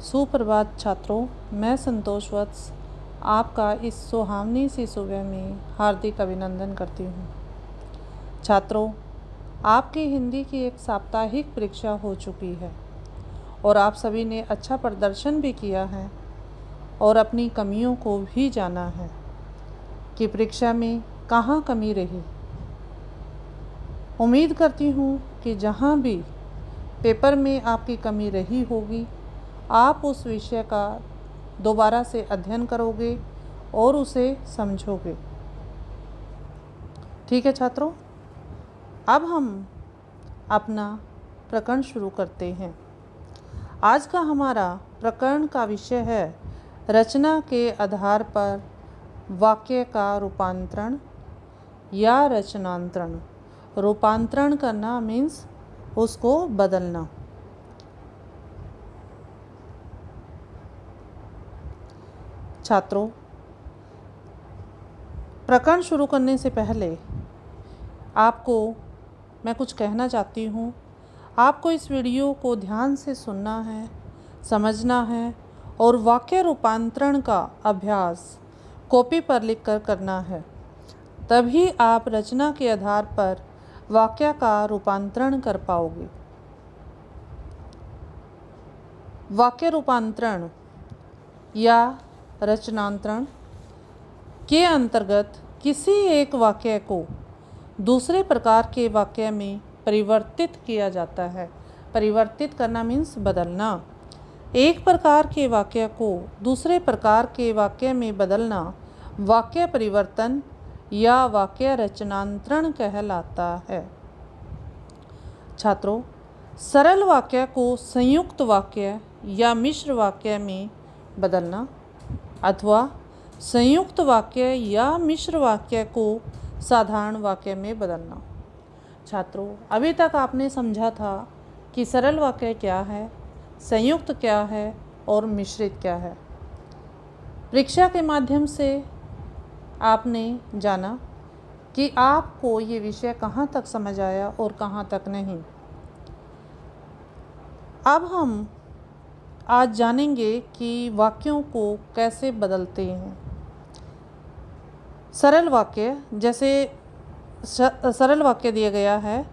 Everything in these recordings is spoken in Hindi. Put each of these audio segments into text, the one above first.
सुप्रभात छात्रों, मैं संतोष वत्स आपका इस सुहावनी सी सुबह में हार्दिक अभिनंदन करती हूँ। छात्रों, आपकी हिंदी की एक साप्ताहिक परीक्षा हो चुकी है और आप सभी ने अच्छा प्रदर्शन भी किया है और अपनी कमियों को भी जाना है कि परीक्षा में कहाँ कमी रही। उम्मीद करती हूँ कि जहाँ भी पेपर में आपकी कमी रही होगी, आप उस विषय का दोबारा से अध्ययन करोगे और उसे समझोगे। ठीक है छात्रों, अब हम अपना प्रकरण शुरू करते हैं। आज का हमारा प्रकरण का विषय है रचना के आधार पर वाक्य का रूपांतरण या रचनांतरण। रूपांतरण करना मीन्स उसको बदलना। छात्रों, प्रकरण शुरू करने से पहले आपको मैं कुछ कहना चाहती हूँ। आपको इस वीडियो को ध्यान से सुनना है, समझना है और वाक्य रूपांतरण का अभ्यास कॉपी पर लिखकर करना है। तभी आप रचना के आधार पर वाक्य का रूपांतरण कर पाओगे। वाक्य रूपांतरण या रचनांतरण के अंतर्गत किसी एक वाक्य को दूसरे प्रकार के वाक्य में परिवर्तित किया जाता है। परिवर्तित करना मीन्स बदलना। एक प्रकार के वाक्य को दूसरे प्रकार के वाक्य में बदलना वाक्य परिवर्तन या वाक्य रचनांतरण कहलाता है। छात्रों, सरल वाक्य को संयुक्त वाक्य या मिश्र वाक्य में बदलना अथवा संयुक्त वाक्य या मिश्र वाक्य को साधारण वाक्य में बदलना। छात्रों, अभी तक आपने समझा था कि सरल वाक्य क्या है, संयुक्त क्या है और मिश्रित क्या है। परीक्षा के माध्यम से आपने जाना कि आपको ये विषय कहाँ तक समझ आया और कहाँ तक नहीं। अब हम आज जानेंगे कि वाक्यों को कैसे बदलते हैं। सरल वाक्य, जैसे सरल वाक्य दिया गया है,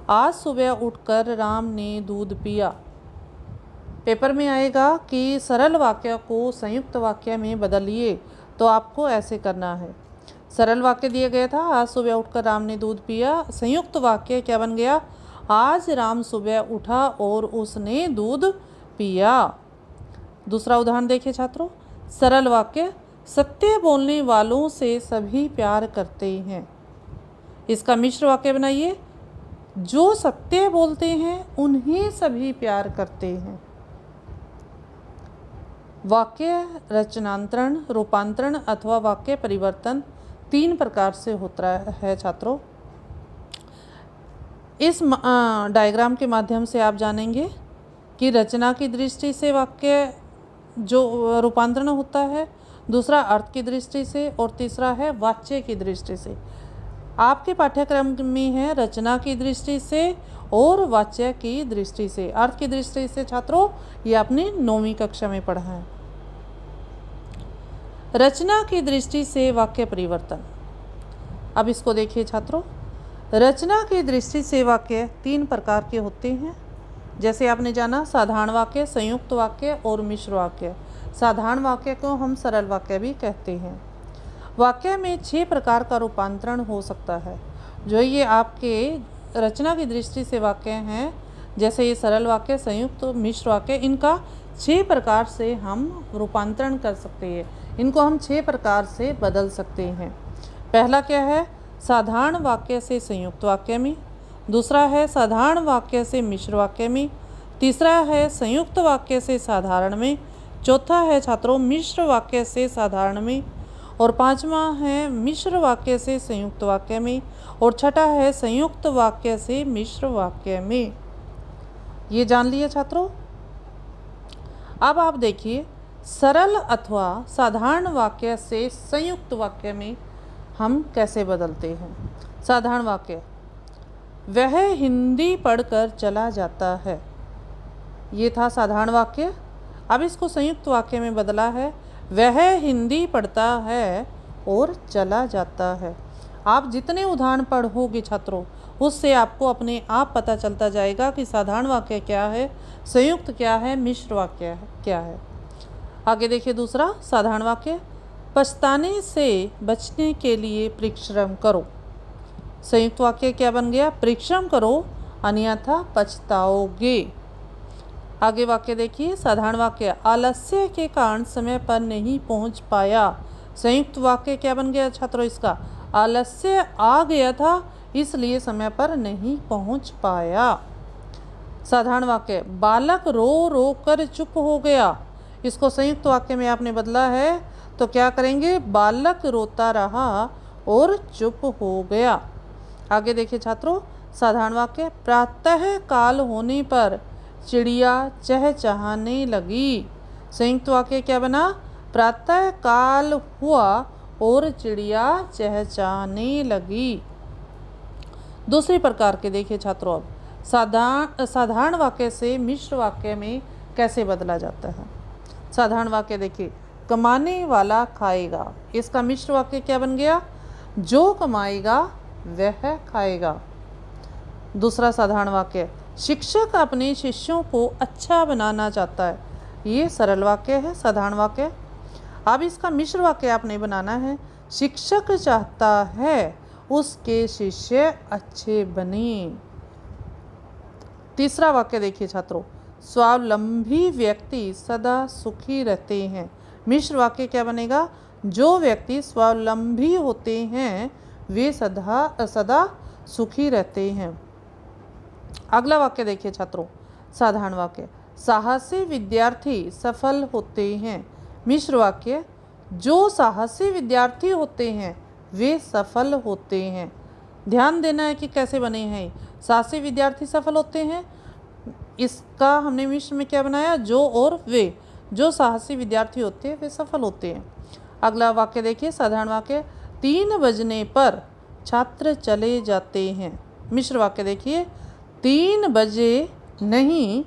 आज सुबह उठकर राम ने दूध पिया। पेपर में आएगा कि सरल वाक्य को संयुक्त वाक्य में बदलिए, तो आपको ऐसे करना है। सरल वाक्य दिया गया था, आज सुबह उठकर राम ने दूध पिया। संयुक्त वाक्य क्या बन गया? आज राम सुबह उठा और उसने दूध पिया। दूसरा उदाहरण देखिए छात्रों। सरल वाक्य, सत्य बोलने वालों से सभी प्यार करते हैं। इसका मिश्र वाक्य बनाइए, जो सत्य बोलते हैं उन्हें सभी प्यार करते हैं। वाक्य रचनांतरण, रूपांतरण अथवा वाक्य परिवर्तन 3 प्रकार से होता है छात्रों। इस डायग्राम के माध्यम से आप जानेंगे कि रचना की दृष्टि से वाक्य जो रूपांतरण होता है, दूसरा अर्थ की दृष्टि से और तीसरा है वाच्य की दृष्टि से। आपके पाठ्यक्रम में है रचना की दृष्टि से और वाच्य की दृष्टि से। अर्थ की दृष्टि से छात्रों ये आपने 9वीं कक्षा में पढ़ा है। रचना की दृष्टि से वाक्य परिवर्तन। अब इसको देखिए छात्रों। रचना की दृष्टि से वाक्य 3 प्रकार के होते हैं। जैसे आपने जाना साधारण वाक्य, संयुक्त वाक्य और मिश्र वाक्य। साधारण वाक्य को हम सरल वाक्य भी कहते हैं। वाक्य में 6 प्रकार का रूपांतरण हो सकता है। जो ये आपके रचना की दृष्टि से वाक्य हैं, जैसे ये सरल वाक्य, संयुक्त, मिश्र वाक्य, इनका 6 प्रकार से हम रूपांतरण कर सकते हैं। इनको हम 6 प्रकार से बदल सकते हैं। पहला क्या है? साधारण वाक्य से संयुक्त वाक्य में। दूसरा है साधारण वाक्य से मिश्र वाक्य में। तीसरा है संयुक्त वाक्य से साधारण में। चौथा है छात्रों मिश्र वाक्य से साधारण में। और 5वां है मिश्र वाक्य से संयुक्त वाक्य में। और छठा है संयुक्त वाक्य से मिश्र वाक्य में। ये जान लिया छात्रों। अब आप देखिए सरल अथवा साधारण वाक्य से संयुक्त वाक्य में हम कैसे बदलते हैं। साधारण वाक्य, वह हिंदी पढ़कर चला जाता है। ये था साधारण वाक्य। अब इसको संयुक्त वाक्य में बदला है, वह हिंदी पढ़ता है और चला जाता है। आप जितने उदाहरण पढ़ोगे छात्रों, उससे आपको अपने आप पता चलता जाएगा कि साधारण वाक्य क्या है, संयुक्त क्या है, मिश्र वाक्य क्या है। आगे देखिए दूसरा साधारण वाक्य, पछताने से बचने के लिए परिश्रम करो। संयुक्त वाक्य क्या बन गया, परिश्रम करो अन्यथा पछताओगे। आगे वाक्य देखिए साधारण वाक्य, आलस्य के कारण समय पर नहीं पहुंच पाया। संयुक्त वाक्य क्या बन गया छात्रों इसका, आलस्य आ गया था इसलिए समय पर नहीं पहुंच पाया। साधारण वाक्य, बालक रो रो कर चुप हो गया। इसको संयुक्त वाक्य में आपने बदला है तो क्या करेंगे, बालक रोता रहा और चुप हो गया। आगे देखिए छात्रों साधारण वाक्य, प्रातः काल होने पर चिड़िया चहचहाने लगी। संयुक्त वाक्य क्या बना, प्रातः काल हुआ और चिड़िया चहचहाने लगी। दूसरे प्रकार के देखिए छात्रों, अब साधारण वाक्य से मिश्र वाक्य में कैसे बदला जाता है। साधारण वाक्य देखिए, कमाने वाला खाएगा। इसका मिश्र वाक्य क्या बन गया, जो कमाएगा वह खाएगा। दूसरा साधारण वाक्य, शिक्षक अपने शिष्यों को अच्छा बनाना चाहता है। ये सरल वाक्य है, साधारण वाक्य। अब इसका मिश्र वाक्य आपने बनाना है, शिक्षक चाहता है उसके शिष्य अच्छे बने। तीसरा वाक्य देखिए छात्रों, स्वावलंबी व्यक्ति सदा सुखी रहते हैं। मिश्र वाक्य क्या बनेगा, जो व्यक्ति स्वावलंबी होते हैं वे सदा सुखी रहते हैं। अगला वाक्य देखिए छात्रों, साधारण वाक्य, साहसी विद्यार्थी सफल होते हैं। मिश्र वाक्य, जो साहसी विद्यार्थी होते हैं वे सफल होते हैं। ध्यान देना है कि कैसे बने हैं, साहसी विद्यार्थी सफल होते हैं, इसका हमने मिश्र में क्या बनाया, जो और वे। जो साहसी विद्यार्थी होते हैं वे सफल होते हैं। अगला वाक्य देखिए साधारण वाक्य, 3 बजने पर छात्र चले जाते हैं। मिश्र वाक्य देखिए, 3 बजे नहीं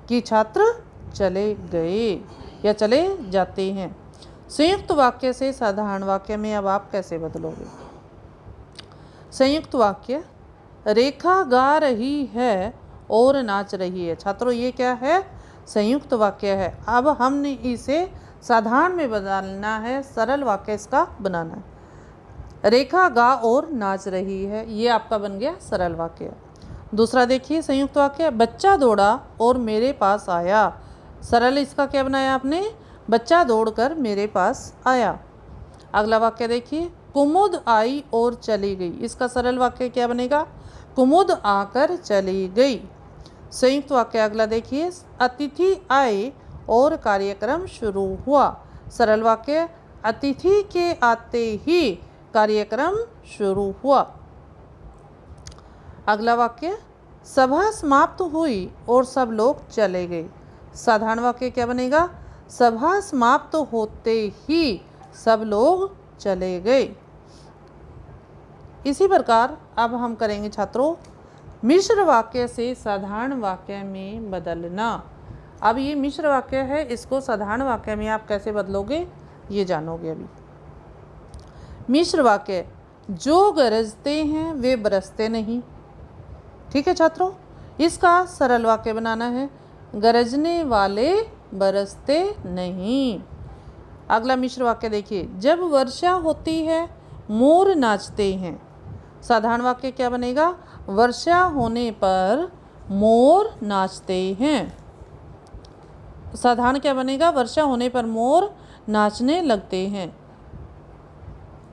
कि छात्र चले गए या चले जाते हैं। संयुक्त वाक्य से साधारण वाक्य में अब आप कैसे बदलोगे। संयुक्त वाक्य, रेखा गा रही है और नाच रही है। छात्रों ये क्या है, संयुक्त वाक्य है। अब हमने इसे साधारण में बदलना है, सरल वाक्य इसका बनाना है। रेखा गा और नाच रही है, ये आपका बन गया सरल वाक्य। दूसरा देखिए संयुक्त वाक्य, बच्चा दौड़ा और मेरे पास आया। सरल इसका क्या बनाया आपने, बच्चा दौड़कर मेरे पास आया। अगला वाक्य देखिए, कुमुद आई और चली गई। इसका सरल वाक्य क्या बनेगा, कुमुद आकर चली गई। संयुक्त वाक्य अगला देखिए, अतिथि आए और कार्यक्रम शुरू हुआ। सरल वाक्य, अतिथि के आते ही कार्यक्रम शुरू हुआ। अगला वाक्य, सभा समाप्त हुई और सब लोग चले गए। साधारण वाक्य क्या बनेगा, सभा समाप्त होते ही सब लोग चले गए। इसी प्रकार अब हम करेंगे छात्रों मिश्र वाक्य से साधारण वाक्य में बदलना। अब ये मिश्र वाक्य है, इसको साधारण वाक्य में आप कैसे बदलोगे ये जानोगे अभी। मिश्र वाक्य, जो गरजते हैं वे बरसते नहीं। ठीक है छात्रों, इसका सरल वाक्य बनाना है, गरजने वाले बरसते नहीं। अगला मिश्र वाक्य देखिए, जब वर्षा होती है मोर नाचते हैं। साधारण वाक्य क्या बनेगा, वर्षा होने पर मोर नाचते हैं। साधारण क्या बनेगा, वर्षा होने पर मोर नाचने लगते हैं।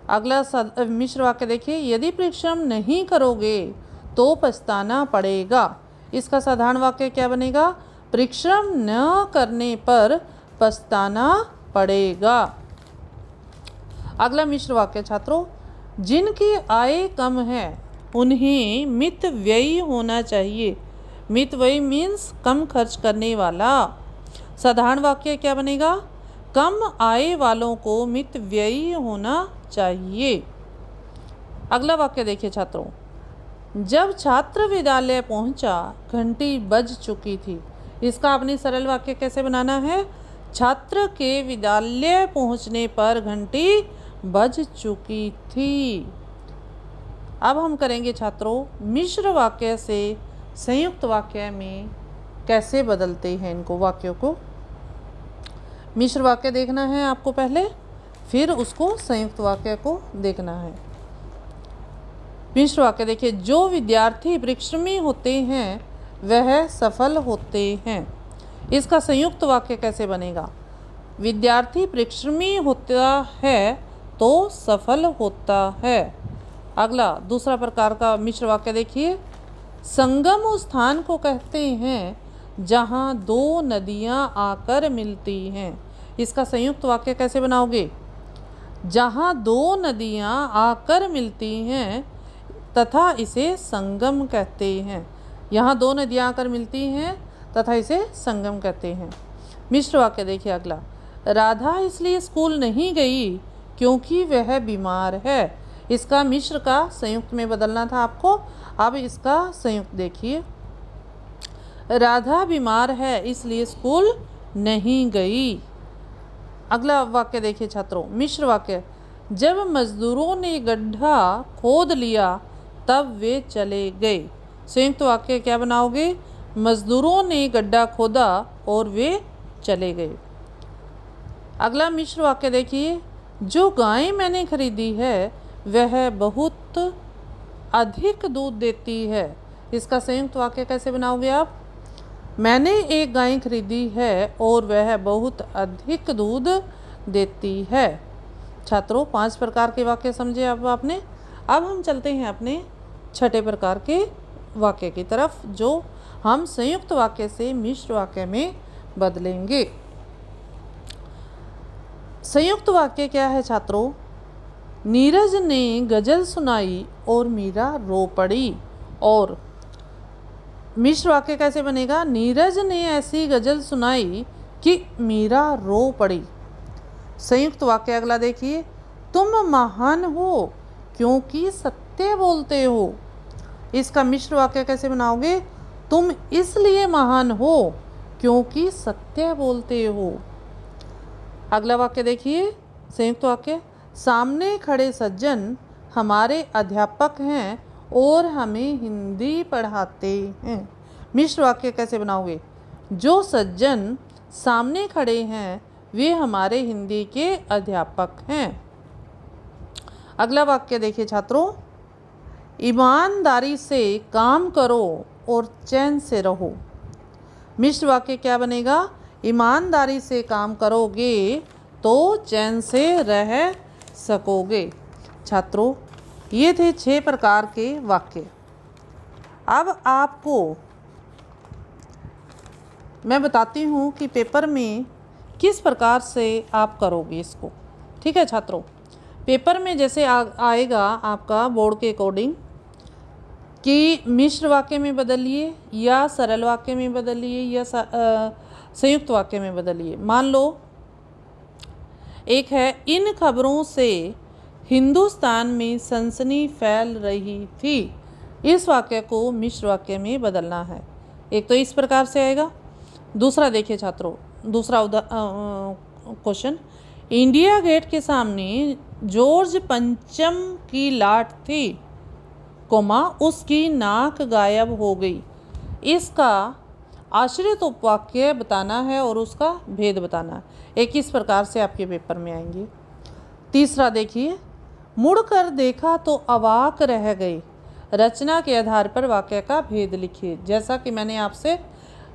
अगला मिश्र वाक्य देखिए, यदि परिश्रम नहीं करोगे तो पछताना पड़ेगा। इसका साधारण वाक्य क्या बनेगा, परिश्रम न करने पर पछताना पड़ेगा। अगला मिश्र वाक्य छात्रों, जिनकी आय कम है उन्हें मित व्ययी होना चाहिए। मित व्ययी मीन्स कम खर्च करने वाला। साधारण वाक्य क्या बनेगा, कम आय वालों को मित व्ययी होना चाहिए। अगला वाक्य देखिए छात्रों, जब छात्र विद्यालय पहुंचा घंटी बज चुकी थी। इसका अपनी सरल वाक्य कैसे बनाना है, छात्र के विद्यालय पहुंचने पर घंटी बज चुकी थी। अब हम करेंगे छात्रों मिश्र वाक्य से संयुक्त वाक्य में कैसे बदलते हैं इनको वाक्यों को। मिश्र वाक्य देखना है आपको पहले, फिर उसको संयुक्त वाक्य को देखना है। मिश्र वाक्य देखिए, जो विद्यार्थी परिश्रमी होते हैं वह सफल होते हैं। इसका संयुक्त वाक्य कैसे बनेगा? विद्यार्थी परिश्रमी होता है तो सफल होता है। अगला दूसरा प्रकार का मिश्र वाक्य देखिए, संगम उस स्थान को कहते हैं जहाँ दो नदियाँ आकर मिलती हैं। इसका संयुक्त वाक्य कैसे बनाओगे? जहाँ दो नदियाँ आकर मिलती हैं तथा इसे संगम कहते हैं। यहाँ दो नदियाँ आकर मिलती हैं तथा इसे संगम कहते हैं। मिश्र वाक्य देखिए अगला, राधा इसलिए स्कूल नहीं गई क्योंकि वह बीमार है। इसका मिश्र का संयुक्त में बदलना था आपको। अब इसका संयुक्त देखिए, राधा बीमार है इसलिए स्कूल नहीं गई। अगला वाक्य देखिए छात्रों, मिश्र वाक्य, जब मजदूरों ने गड्ढा खोद लिया तब वे चले गए। संयुक्त वाक्य क्या बनाओगे? मजदूरों ने गड्ढा खोदा और वे चले गए। अगला मिश्र वाक्य देखिए, जो गाय मैंने खरीदी है वह बहुत अधिक दूध देती है। इसका संयुक्त वाक्य कैसे बनाओगे आप? मैंने एक गाय खरीदी है और वह बहुत अधिक दूध देती है। छात्रों 5 प्रकार के वाक्य समझे अब आपने। अब हम चलते हैं अपने छठे प्रकार के वाक्य की तरफ, जो हम संयुक्त वाक्य से मिश्र वाक्य में बदलेंगे। संयुक्त वाक्य क्या है छात्रों? नीरज ने गजल सुनाई और मीरा रो पड़ी। और मिश्र वाक्य कैसे बनेगा? नीरज ने ऐसी गजल सुनाई कि मीरा रो पड़ी। संयुक्त वाक्य अगला देखिए, तुम महान हो क्योंकि सत्य बोलते हो। इसका मिश्र वाक्य कैसे बनाओगे? तुम इसलिए महान हो क्योंकि सत्य बोलते हो। अगला वाक्य देखिए, संयुक्त वाक्य, सामने खड़े सज्जन हमारे अध्यापक हैं और हमें हिंदी पढ़ाते हैं। मिश्र वाक्य कैसे बनाओगे? जो सज्जन सामने खड़े हैं वे हमारे हिंदी के अध्यापक हैं। अगला वाक्य देखिए छात्रों, ईमानदारी से काम करो और चैन से रहो। मिश्र वाक्य क्या बनेगा? ईमानदारी से काम करोगे तो चैन से रह सकोगे। छात्रों ये थे 6 प्रकार के वाक्य। अब आपको मैं बताती हूँ कि पेपर में किस प्रकार से आप करोगे इसको। ठीक है छात्रों, पेपर में जैसे आएगा आपका बोर्ड के अकॉर्डिंग कि मिश्र वाक्य में बदलिए या सरल वाक्य में बदलिए या संयुक्त वाक्य में बदलिए। मान लो एक है, इन खबरों से हिंदुस्तान में सनसनी फैल रही थी। इस वाक्य को मिश्र वाक्य में बदलना है। एक तो इस प्रकार से आएगा। दूसरा देखिए छात्रों, दूसरा क्वेश्चन, इंडिया गेट के सामने जॉर्ज पंचम की लाट थी, कोमा उसकी नाक गायब हो गई। इसका आश्रित उपवाक्य बताना है और उसका भेद बताना है। एक इस प्रकार से आपके पेपर में आएंगे। तीसरा देखिए, मुड़कर देखा तो अवाक रह गए। रचना के आधार पर वाक्य का भेद लिखिए, जैसा कि मैंने आपसे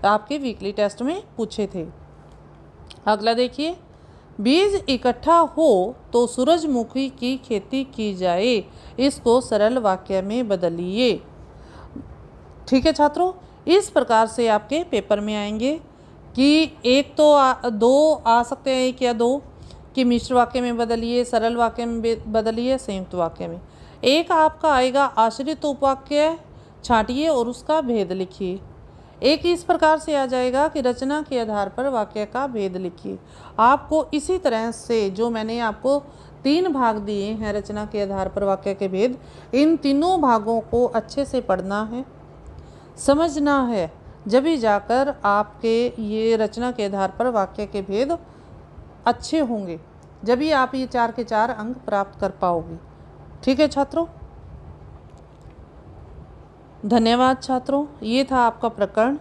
आपके वीकली टेस्ट में पूछे थे। अगला देखिए, बीज इकट्ठा हो तो सूरजमुखी की खेती की जाए। इसको सरल वाक्य में बदलिए। ठीक है छात्रों, इस प्रकार से आपके पेपर में आएंगे कि एक तो दो आ सकते हैं, एक या दो, कि मिश्र वाक्य में बदलिए, सरल वाक्य में बदलिए, संयुक्त वाक्य में। एक आपका आएगा आश्रित उपवाक्य छांटिए और उसका भेद लिखिए। एक इस प्रकार से आ जाएगा कि रचना के आधार पर वाक्य का भेद लिखिए। आपको इसी तरह से जो मैंने आपको 3 भाग दिए हैं रचना के आधार पर वाक्य के भेद, इन तीनों भागों को अच्छे से पढ़ना है, समझना है, जब ही जाकर आपके ये रचना के आधार पर वाक्य के भेद अच्छे होंगे, जब ही आप ये 4 के 4 अंक प्राप्त कर पाओगे। ठीक है छात्रों, धन्यवाद छात्रों। ये था आपका प्रकरण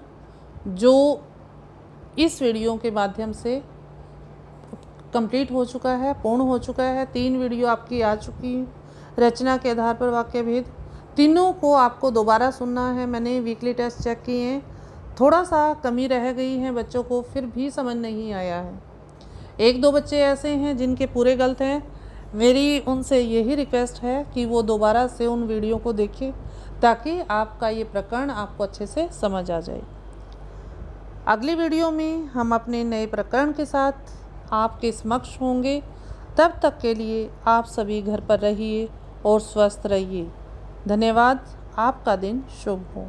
जो इस वीडियो के माध्यम से कंप्लीट हो चुका है, पूर्ण हो चुका है। 3 वीडियो आपकी आ चुकी हैं रचना के आधार पर वाक्य भेद। तीनों को आपको दोबारा सुनना है। मैंने वीकली टेस्ट चेक किए हैं, थोड़ा सा कमी रह गई है बच्चों को, फिर भी समझ नहीं आया है। 1-2 बच्चे ऐसे हैं जिनके पूरे गलत हैं। मेरी उनसे यही रिक्वेस्ट है कि वो दोबारा से उन वीडियो को देखें ताकि आपका ये प्रकरण आपको अच्छे से समझ आ जाए। अगली वीडियो में हम अपने नए प्रकरण के साथ आपके समक्ष होंगे। तब तक के लिए आप सभी घर पर रहिए और स्वस्थ रहिए। धन्यवाद। आपका दिन शुभ हो।